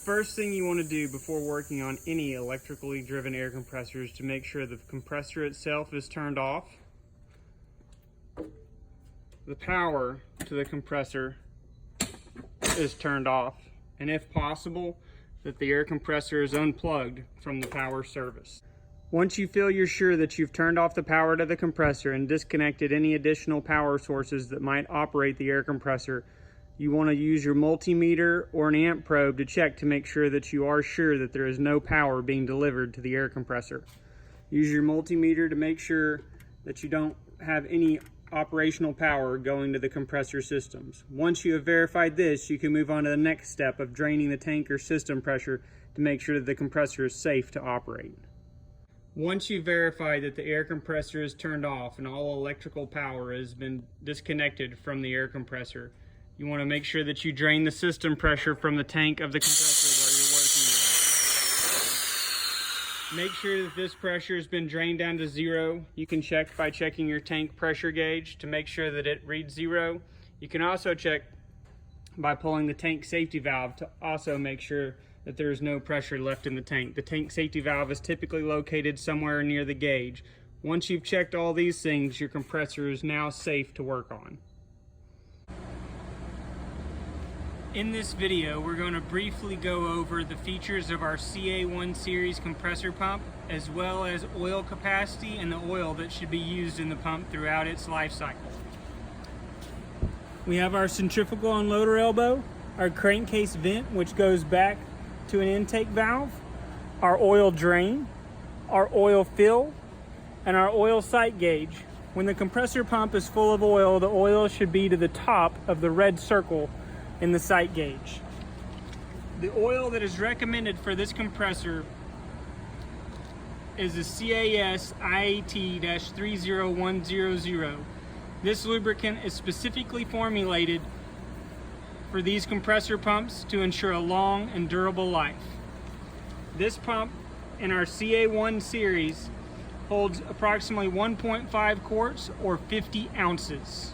first thing you want to do before working on any electrically driven air compressor is to make sure the compressor itself is turned off, the power to the compressor is turned off, and if possible, that the air compressor is unplugged from the power service. Once you feel you're sure that you've turned off the power to the compressor and disconnected any additional power sources that might operate the air compressor, you want to use your multimeter or an amp probe to check to make sure that you are sure that there is no power being delivered to the air compressor. Use your multimeter to make sure that you don't have any operational power going to the compressor systems. Once you have verified this, you can move on to the next step of draining the tank or system pressure to make sure that the compressor is safe to operate. Once you've verified that the air compressor is turned off and all electrical power has been disconnected from the air compressor, you want to make sure that you drain the system pressure from the tank of the compressor where you're working with. Make sure that this pressure has been drained down to zero. You can check by checking your tank pressure gauge to make sure that it reads zero. You can also check by pulling the tank safety valve to also make sure that there is no pressure left in the tank. The tank safety valve is typically located somewhere near the gauge. Once you've checked all these things, your compressor is now safe to work on. In this video, we're going to briefly go over the features of our CA1 series compressor pump, as well as oil capacity and the oil that should be used in the pump throughout its life cycle. We have our centrifugal unloader elbow, our crankcase vent, which goes back to an intake valve, our oil drain, our oil fill, and our oil sight gauge. When the compressor pump is full of oil, the oil should be to the top of the red circle in the sight gauge. The oil that is recommended for this compressor is a CAS IAT-30100. This lubricant is specifically formulated for these compressor pumps to ensure a long and durable life. This pump in our CA1 series holds approximately 1.5 quarts or 50 ounces.